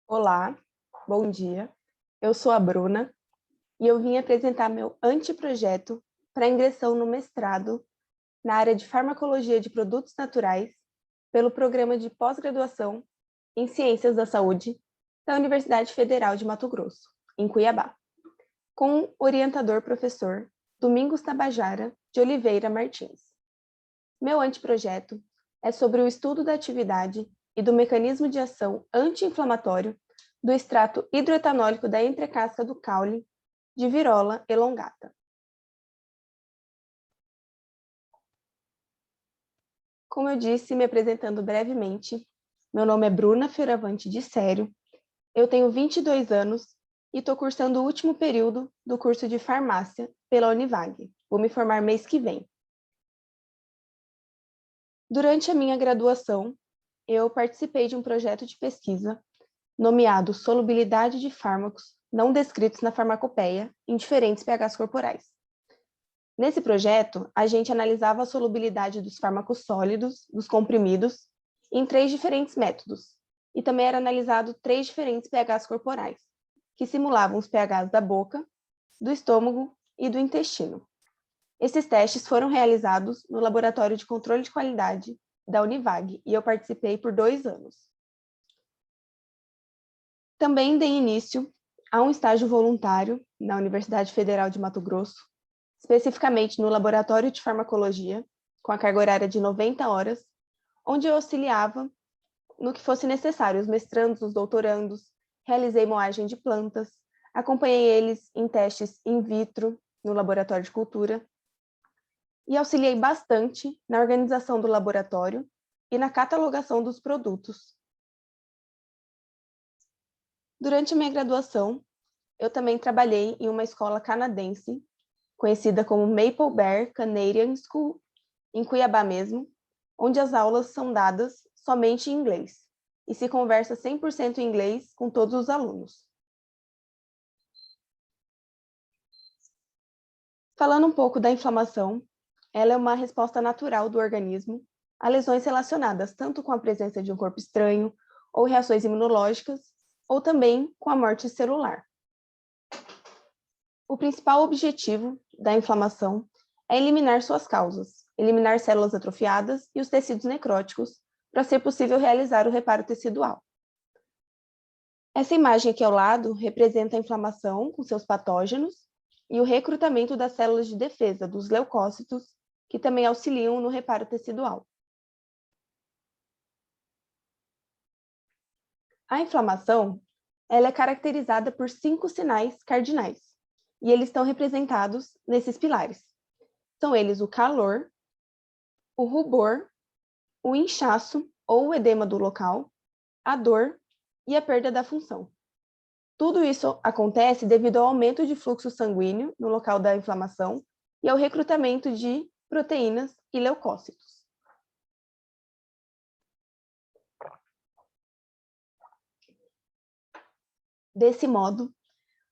Olá, bom dia. Eu sou a Bruna e eu vim apresentar meu anteprojeto para ingressão no mestrado na área de farmacologia de produtos naturais pelo programa de pós-graduação em Ciências da Saúde da Universidade Federal de Mato Grosso, em Cuiabá, com o orientador professor Domingos Tabajara de Oliveira Martins. Meu anteprojeto é sobre o estudo da atividade e do mecanismo de ação anti-inflamatório do extrato hidroetanólico da entrecasca do caule de Virola elongata. Como eu disse, me apresentando brevemente, meu nome é Bruna Fioravante de Sério, eu tenho 22 anos e estou cursando o último período do curso de farmácia pela Univag. Vou me formar mês que vem. Durante a minha graduação, eu participei de um projeto de pesquisa nomeado Solubilidade de fármacos não descritos na farmacopeia em diferentes pHs corporais. Nesse projeto, a gente analisava a solubilidade dos fármacos sólidos, dos comprimidos, em 3 diferentes métodos, e também era analisado 3 diferentes pHs corporais, que simulavam os pHs da boca, do estômago e do intestino. Esses testes foram realizados no Laboratório de Controle de Qualidade da Univag, e eu participei por 2 anos. Também dei início a um estágio voluntário na Universidade Federal de Mato Grosso, especificamente no Laboratório de Farmacologia, com a carga horária de 90 horas, onde eu auxiliava no que fosse necessário, os mestrandos, os doutorandos, realizei moagem de plantas, acompanhei eles em testes in vitro no laboratório de cultura e auxiliei bastante na organização do laboratório e na catalogação dos produtos. Durante a minha graduação, eu também trabalhei em uma escola canadense, conhecida como Maple Bear Canadian School, em Cuiabá mesmo, onde as aulas são dadas somente em inglês e se conversa 100% em inglês com todos os alunos. Falando um pouco da inflamação, ela é uma resposta natural do organismo a lesões relacionadas tanto com a presença de um corpo estranho ou reações imunológicas, ou também com a morte celular. O principal objetivo da inflamação é eliminar suas causas, eliminar células atrofiadas e os tecidos necróticos, para ser possível realizar o reparo tecidual. Essa imagem aqui ao lado representa a inflamação com seus patógenos e o recrutamento das células de defesa, dos leucócitos, que também auxiliam no reparo tecidual. A inflamação, ela é caracterizada por 5 sinais cardinais, e eles estão representados nesses pilares. São eles o calor, o rubor, o inchaço ou o edema do local, a dor e a perda da função. Tudo isso acontece devido ao aumento de fluxo sanguíneo no local da inflamação e ao recrutamento de proteínas e leucócitos. Desse modo,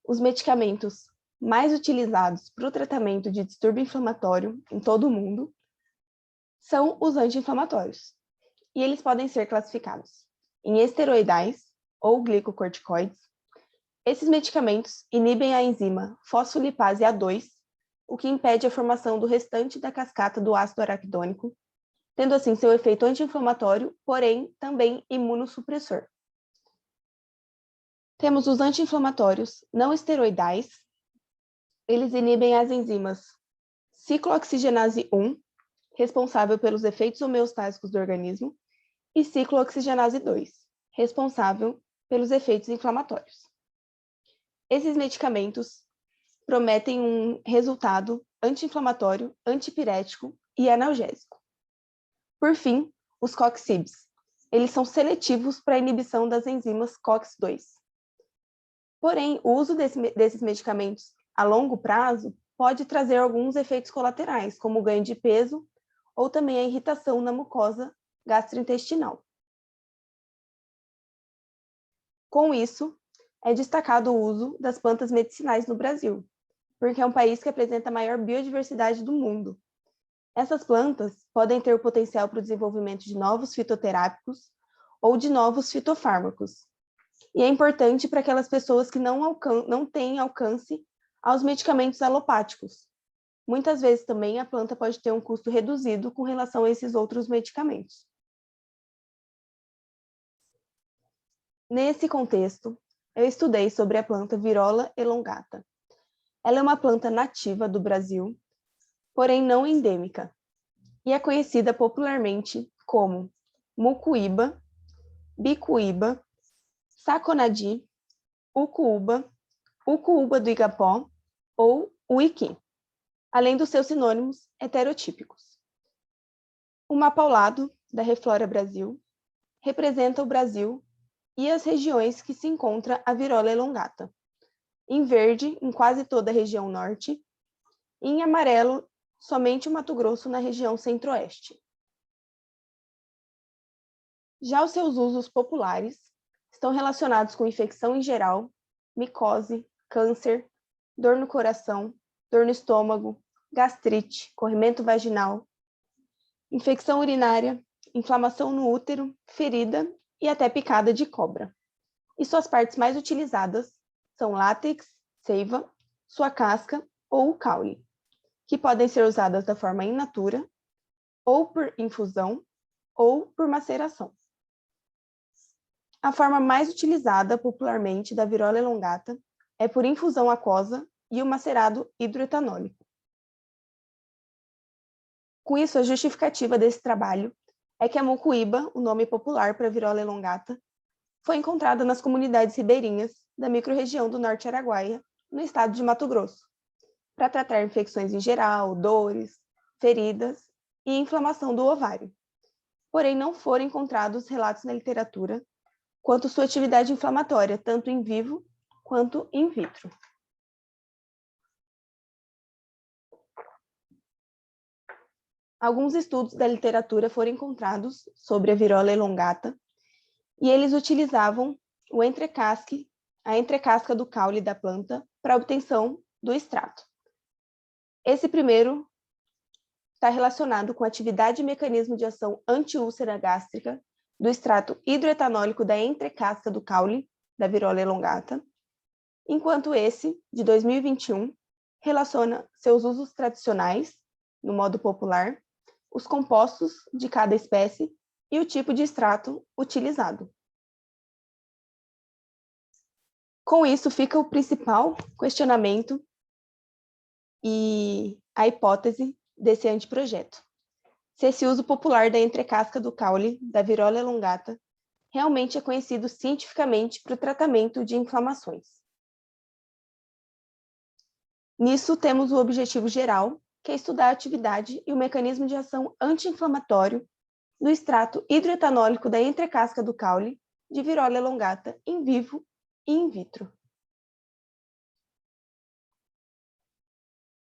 os medicamentos mais utilizados para o tratamento de distúrbio inflamatório em todo o mundo são os anti-inflamatórios, e eles podem ser classificados em esteroidais ou glicocorticoides. Esses medicamentos inibem a enzima fosfolipase A2, o que impede a formação do restante da cascata do ácido araquidônico, tendo assim seu efeito anti-inflamatório, porém também imunossupressor. Temos os anti-inflamatórios não esteroidais. Eles inibem as enzimas ciclooxigenase 1, responsável pelos efeitos homeostásicos do organismo, e ciclooxigenase 2, responsável pelos efeitos inflamatórios. Esses medicamentos prometem um resultado anti-inflamatório, antipirético e analgésico. Por fim, os COX-CIBs. Eles são seletivos para a inibição das enzimas COX-2. Porém, o uso desses medicamentos a longo prazo pode trazer alguns efeitos colaterais, como o ganho de peso ou também a irritação na mucosa gastrointestinal. Com isso, é destacado o uso das plantas medicinais no Brasil, porque é um país que apresenta a maior biodiversidade do mundo. Essas plantas podem ter o potencial para o desenvolvimento de novos fitoterápicos ou de novos fitofármacos, e é importante para aquelas pessoas que não têm alcance aos medicamentos alopáticos. Muitas vezes também a planta pode ter um custo reduzido com relação a esses outros medicamentos. Nesse contexto, eu estudei sobre a planta Virola elongata. Ela é uma planta nativa do Brasil, porém não endêmica, e é conhecida popularmente como mucuíba, bicuíba, saconadi, ucuúba, ucuúba do Igapó ou uiqui, além dos seus sinônimos heterotípicos. O mapa ao lado da Reflora Brasil representa o Brasil e as regiões que se encontra a Virola elongata. Em verde, em quase toda a região norte, e em amarelo, somente o Mato Grosso na região centro-oeste. Já os seus usos populares estão relacionados com infecção em geral, micose, câncer, dor no coração, dor no estômago, gastrite, corrimento vaginal, infecção urinária, inflamação no útero, ferida e até picada de cobra. E suas partes mais utilizadas são látex, seiva, sua casca ou o caule, que podem ser usadas da forma in natura, ou por infusão, ou por maceração. A forma mais utilizada popularmente da Virola elongata é por infusão aquosa e o macerado hidroetanólico. Com isso, a justificativa desse trabalho é que a mucuíba, o nome popular para a Virola elongata, foi encontrada nas comunidades ribeirinhas da microrregião do Norte Araguaia, no estado de Mato Grosso, para tratar infecções em geral, dores, feridas e inflamação do ovário. Porém, não foram encontrados relatos na literatura quanto sua atividade inflamatória, tanto em vivo quanto in vitro. Alguns estudos da literatura foram encontrados sobre a Virola elongata e eles utilizavam a entrecasca do caule da planta para a obtenção do extrato. Esse primeiro está relacionado com a atividade e mecanismo de ação anti-úlcera gástrica do extrato hidroetanólico da entrecasca do caule da Virola elongata, enquanto esse, de 2021, relaciona seus usos tradicionais, no modo popular, os compostos de cada espécie e o tipo de extrato utilizado. Com isso, fica o principal questionamento e a hipótese desse anteprojeto. Se esse uso popular da entrecasca do caule da Virola elongata realmente é conhecido cientificamente para o tratamento de inflamações. Nisso, temos o objetivo geral, que é estudar a atividade e o mecanismo de ação anti-inflamatório do extrato hidroetanólico da entrecasca do caule de Virola elongata em vivo e in vitro.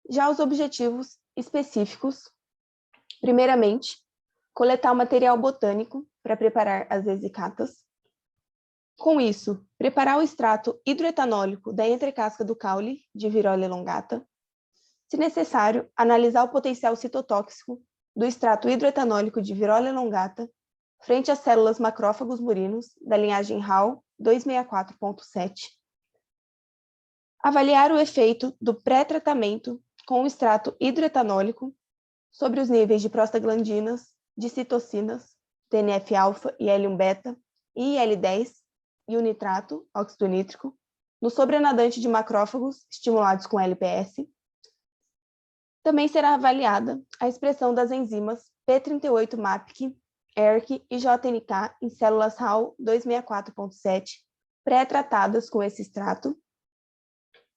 Já os objetivos específicos, primeiramente, coletar o material botânico para preparar as vesicatas. Com isso, preparar o extrato hidroetanólico da entrecasca do caule de Virola elongata. Se necessário, analisar o potencial citotóxico do extrato hidroetanólico de Virola elongata frente às células macrófagos murinos da linhagem HAL 264.7. Avaliar o efeito do pré-tratamento com o extrato hidroetanólico sobre os níveis de prostaglandinas, de citocinas, TNF-alfa e L1-beta, e IL-10 e o nitrato, óxido nítrico, no sobrenadante de macrófagos estimulados com LPS. Também será avaliada a expressão das enzimas P38-MAPK, ERK e JNK em células HAL 264.7 pré-tratadas com esse extrato.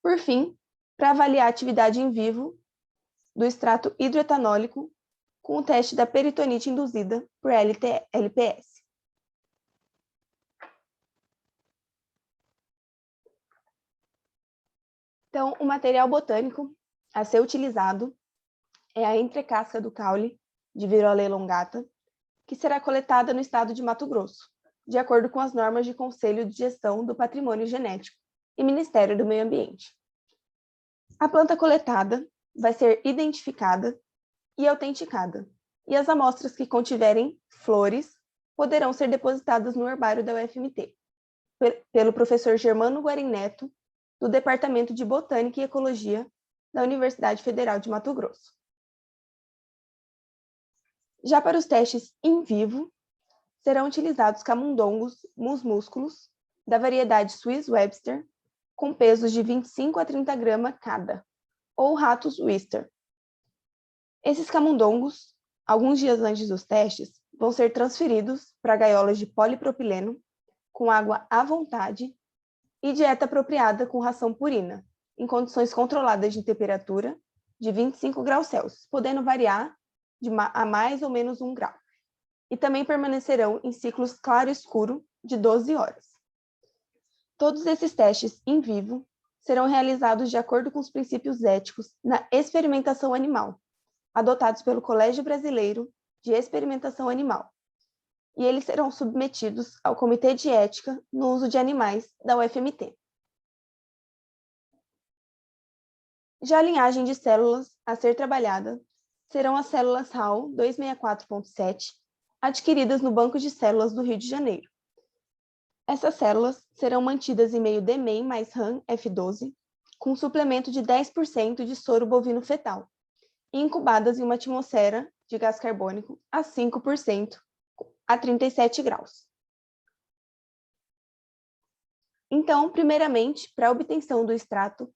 Por fim, para avaliar a atividade em vivo do extrato hidroetanólico com o teste da peritonite induzida por LPS. Então, o material botânico a ser utilizado é a entrecasca do caule de Virola elongata, que será coletada no estado de Mato Grosso, de acordo com as normas de Conselho de Gestão do Patrimônio Genético e Ministério do Meio Ambiente. A planta coletada vai ser identificada e autenticada, e as amostras que contiverem flores poderão ser depositadas no herbário da UFMT. pelo professor Germano Guarim Neto, do Departamento de Botânica e Ecologia da Universidade Federal de Mato Grosso. Já para os testes in vivo, serão utilizados camundongos musmúsculos da variedade Swiss Webster, com pesos de 25 a 30 gramas cada, ou ratos Wistar. Esses camundongos, alguns dias antes dos testes, vão ser transferidos para gaiolas de polipropileno, com água à vontade e dieta apropriada com ração purina, em condições controladas de temperatura de 25 graus Celsius, podendo variar a mais ou menos 1 grau. E também permanecerão em ciclos claro e escuro de 12 horas. Todos esses testes em vivo serão realizados de acordo com os princípios éticos na experimentação animal, adotados pelo Colégio Brasileiro de Experimentação Animal, e eles serão submetidos ao Comitê de Ética no Uso de Animais da UFMT. Já a linhagem de células a ser trabalhada serão as células HAL 264.7, adquiridas no Banco de Células do Rio de Janeiro. Essas células serão mantidas em meio DMEM mais RAM F12, com suplemento de 10% de soro bovino fetal, e incubadas em uma atmosfera de gás carbônico a 5% a 37 graus. Então, primeiramente, para a obtenção do extrato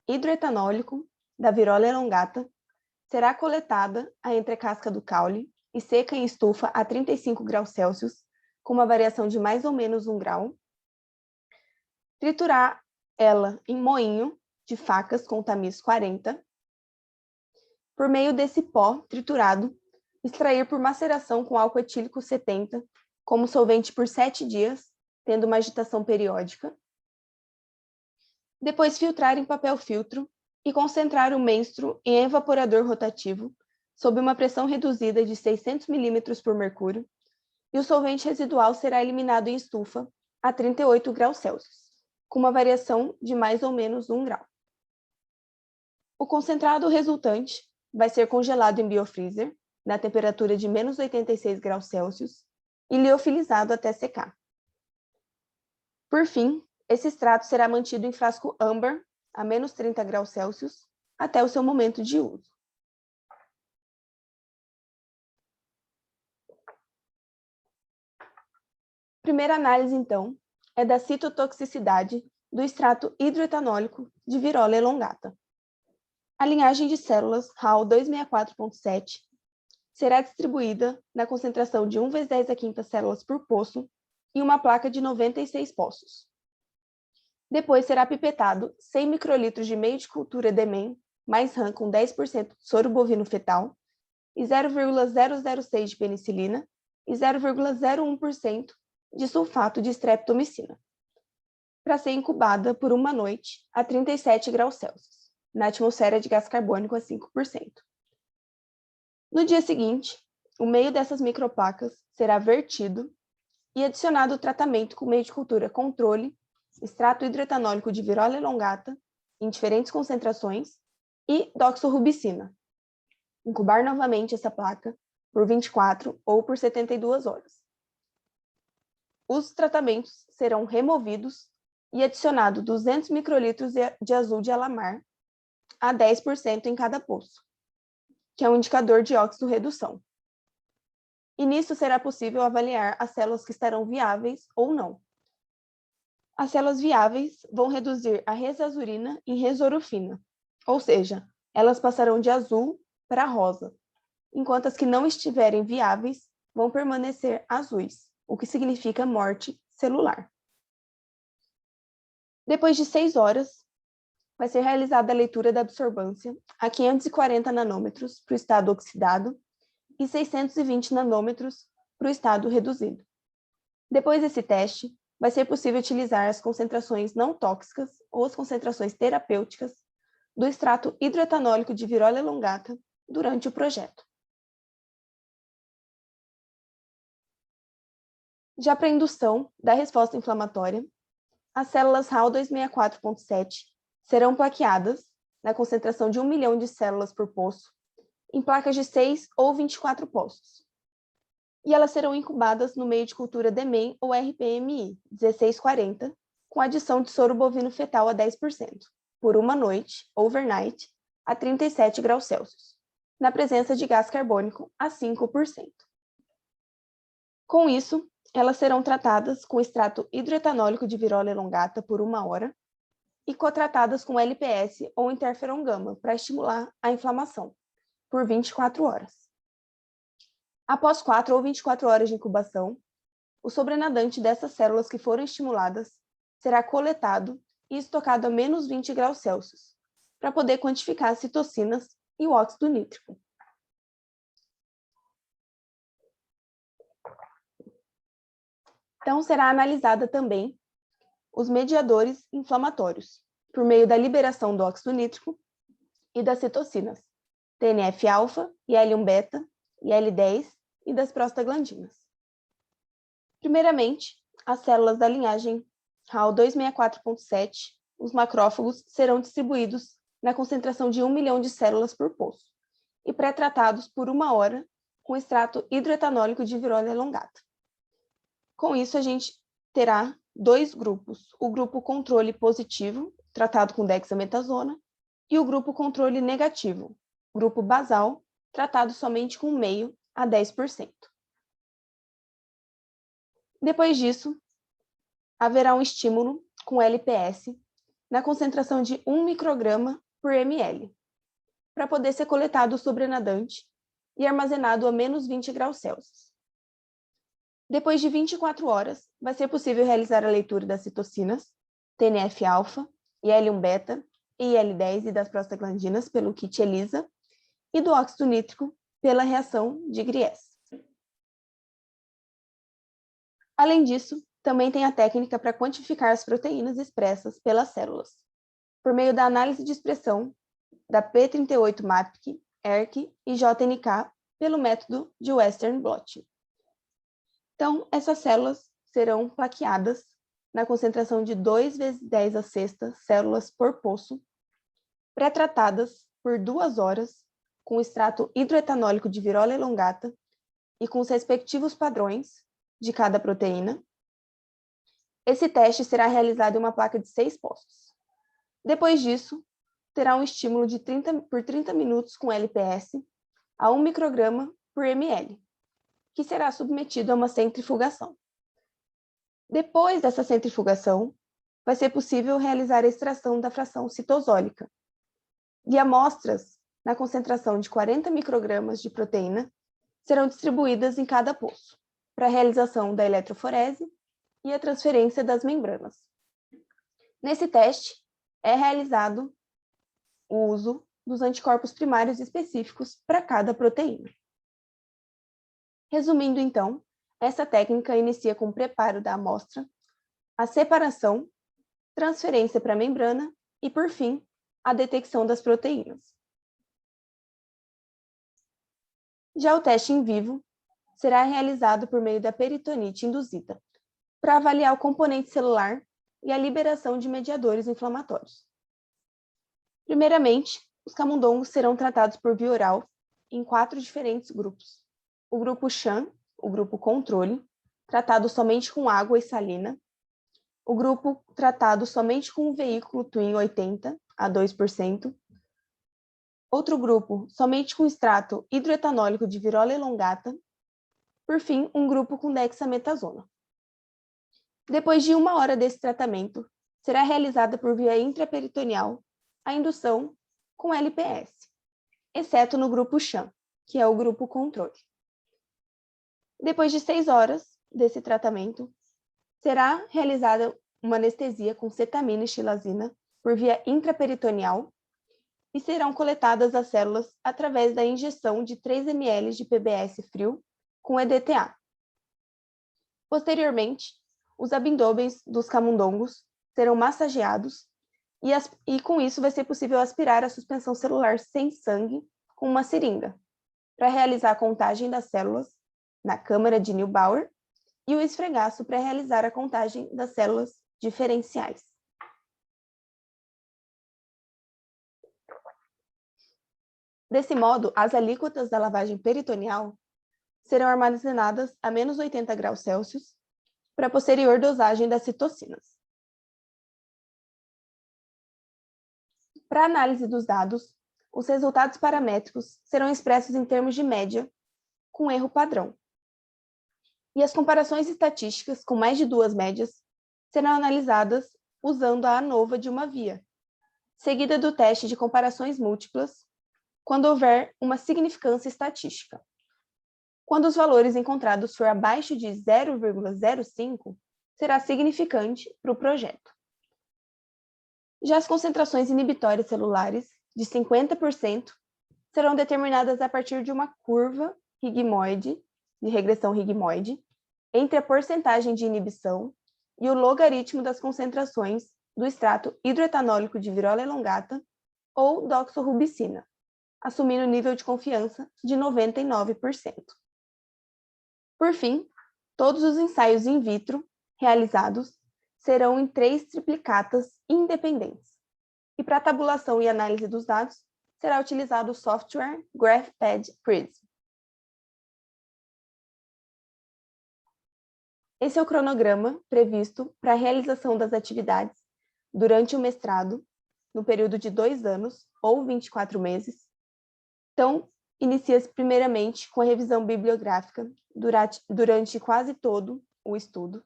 hidroetanólico da Virola elongata, será coletada a entrecasca do caule e seca em estufa a 35 graus Celsius, com uma variação de mais ou menos 1 grau. Triturar ela em moinho de facas com tamiz 40. Por meio desse pó triturado, extrair por maceração com álcool etílico 70, como solvente por 7 dias, tendo uma agitação periódica. Depois filtrar em papel filtro e concentrar o menstruo em evaporador rotativo, sob uma pressão reduzida de 600 ml por mercúrio, e o solvente residual será eliminado em estufa a 38 graus Celsius, com uma variação de mais ou menos 1 grau. O concentrado resultante vai ser congelado em biofreezer, na temperatura de menos 86 graus Celsius, e liofilizado até secar. Por fim, esse extrato será mantido em frasco âmbar, a menos 30 graus Celsius, até o seu momento de uso. Primeira análise, então, é da citotoxicidade do extrato hidroetanólico de Virola elongata. A linhagem de células HAL 264.7 será distribuída na concentração de 1 × 10⁵ células por poço em uma placa de 96 poços. Depois será pipetado 100 microlitros de meio de cultura DMEM mais RAM com 10% de soro bovino fetal e 0,006 de penicilina e 0,01% de sulfato de streptomicina, para ser incubada por 1 noite a 37 graus Celsius, na atmosfera de gás carbônico a 5%. No dia seguinte, o meio dessas microplacas será vertido e adicionado o tratamento com meio de cultura controle, extrato hidroetanólico de Virola elongata, em diferentes concentrações, e doxorubicina. Incubar novamente essa placa por 24 ou por 72 horas. Os tratamentos serão removidos e adicionado 200 microlitros de azul de alamar a 10% em cada poço, que é um indicador de óxido-redução. E nisso será possível avaliar as células que estarão viáveis ou não. As células viáveis vão reduzir a resazurina em resorufina, ou seja, elas passarão de azul para rosa, enquanto as que não estiverem viáveis vão permanecer azuis, o que significa morte celular. Depois de 6 horas, vai ser realizada a leitura da absorvância a 540 nanômetros para o estado oxidado e 620 nanômetros para o estado reduzido. Depois desse teste, vai ser possível utilizar as concentrações não tóxicas ou as concentrações terapêuticas do extrato hidroetanólico de Virola elongata durante o projeto. Já para a indução da resposta inflamatória, as células HAL 264.7 serão plaqueadas na concentração de 1 milhão de células por poço, em placas de 6 ou 24 poços. e elas serão incubadas no meio de cultura DMEM ou RPMI 1640, com adição de soro bovino fetal a 10%, por uma noite, overnight, a 37 graus Celsius, na presença de gás carbônico a 5%. Com isso, elas serão tratadas com extrato hidroetanólico de virola elongata por 1 hora e cotratadas com LPS ou interferon gama para estimular a inflamação por 24 horas. Após 4 ou 24 horas de incubação, o sobrenadante dessas células que foram estimuladas será coletado e estocado a menos 20 graus Celsius, para poder quantificar as citocinas e o óxido nítrico. Então, será analisada também os mediadores inflamatórios, por meio da liberação do óxido nítrico e das citocinas, TNF-alfa, IL-1-beta, IL-10 e das prostaglandinas. Primeiramente, as células da linhagem HAL264.7, os macrófagos, serão distribuídos na concentração de 1 milhão de células por poço e pré-tratados por 1 hora com extrato hidroetanólico de virola elongata. Com isso, a gente terá 2 grupos, o grupo controle positivo, tratado com dexametasona, e o grupo controle negativo, grupo basal, tratado somente com meio a 10%. Depois disso, haverá um estímulo com LPS na concentração de 1 micrograma por ml, para poder ser coletado o sobrenadante e armazenado a menos 20 graus Celsius. Depois de 24 horas, vai ser possível realizar a leitura das citocinas, TNF-alfa, IL-1-beta, IL-10 e das prostaglandinas pelo kit ELISA e do óxido nítrico pela reação de Gries. Além disso, também tem a técnica para quantificar as proteínas expressas pelas células, por meio da análise de expressão da P38-MAPK, ERK e JNK pelo método de Western blotting. Então, essas células serão plaqueadas na concentração de 2 × 10⁶ células por poço, pré-tratadas por 2 horas com extrato hidroetanólico de virola elongata e com os respectivos padrões de cada proteína. Esse teste será realizado em uma placa de 6 poços. Depois disso, terá um estímulo por 30 minutos com LPS a 1 micrograma por ml, que será submetido a uma centrifugação. Depois dessa centrifugação, vai ser possível realizar a extração da fração citosólica, e amostras na concentração de 40 microgramas de proteína serão distribuídas em cada poço, para a realização da eletroforese e a transferência das membranas. Nesse teste, é realizado o uso dos anticorpos primários específicos para cada proteína. Resumindo, então, essa técnica inicia com o preparo da amostra, a separação, transferência para a membrana e, por fim, a detecção das proteínas. Já o teste em vivo será realizado por meio da peritonite induzida, para avaliar o componente celular e a liberação de mediadores inflamatórios. Primeiramente, os camundongos serão tratados por via oral em 4 diferentes grupos. O grupo Sham, o grupo controle, tratado somente com água e salina. O grupo tratado somente com o veículo Twin 80 a 2%. Outro grupo somente com extrato hidroetanólico de virola elongata. Por fim, um grupo com dexametasona. Depois de 1 hora desse tratamento, será realizada por via intraperitoneal a indução com LPS, exceto no grupo Sham, que é o grupo controle. Depois de 6 horas desse tratamento, será realizada uma anestesia com cetamina e xilazina por via intraperitoneal e serão coletadas as células através da injeção de 3 ml de PBS frio com EDTA. Posteriormente, os abdômenes dos camundongos serão massageados e com isso vai ser possível aspirar a suspensão celular sem sangue com uma seringa, para realizar a contagem das células na câmara de Neubauer e o esfregaço para realizar a contagem das células diferenciais. Desse modo, as alíquotas da lavagem peritoneal serão armazenadas a menos 80 graus Celsius para posterior dosagem das citocinas. Para análise dos dados, os resultados paramétricos serão expressos em termos de média, com erro padrão. E as comparações estatísticas com mais de 2 médias serão analisadas usando a ANOVA de uma via, seguida do teste de comparações múltiplas, quando houver uma significância estatística. Quando os valores encontrados for abaixo de 0,05, será significante para o projeto. Já as concentrações inibitórias celulares, de 50%, serão determinadas a partir de uma curva rigmoide, de regressão rigmoide, entre a porcentagem de inibição e o logaritmo das concentrações do extrato hidroetanólico de virola elongata ou doxorubicina, assumindo nível de confiança de 99%. Por fim, todos os ensaios in vitro realizados serão em 3 triplicatas independentes. E para tabulação e análise dos dados, será utilizado o software GraphPad Prism. Esse é o cronograma previsto para a realização das atividades durante o mestrado, no período de 2 anos ou 24 meses. Então, inicia-se primeiramente com a revisão bibliográfica durante quase todo o estudo.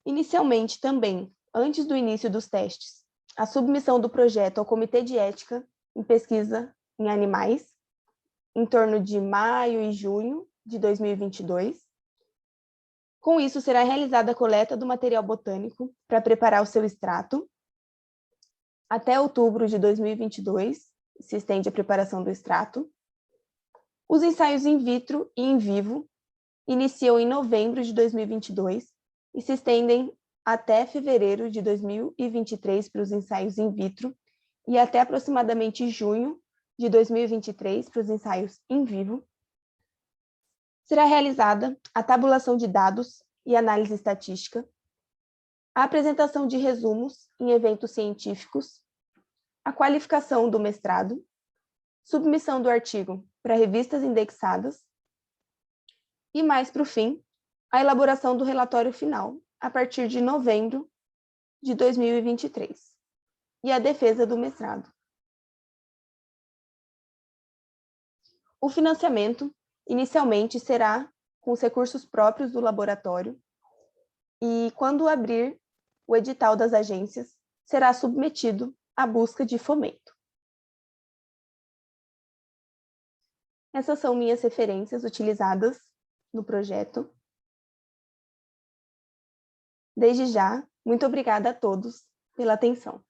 Inicialmente também, antes do início dos testes, a submissão do projeto ao Comitê de Ética em Pesquisa em Animais, em torno de maio e junho de 2022. Com isso, será realizada a coleta do material botânico para preparar o seu extrato. Até outubro de 2022, se estende a preparação do extrato. Os ensaios in vitro e in vivo iniciam em novembro de 2022 e se estendem até fevereiro de 2023 para os ensaios in vitro e até aproximadamente junho de 2023 para os ensaios in vivo. Será realizada a tabulação de dados e análise estatística, a apresentação de resumos em eventos científicos, a qualificação do mestrado, submissão do artigo para revistas indexadas e, mais para o fim, a elaboração do relatório final a partir de novembro de 2023 e a defesa do mestrado. O financiamento, inicialmente, será com os recursos próprios do laboratório e, quando abrir o edital das agências, será submetido à busca de fomento. Essas são minhas referências utilizadas no projeto. Desde já, muito obrigada a todos pela atenção.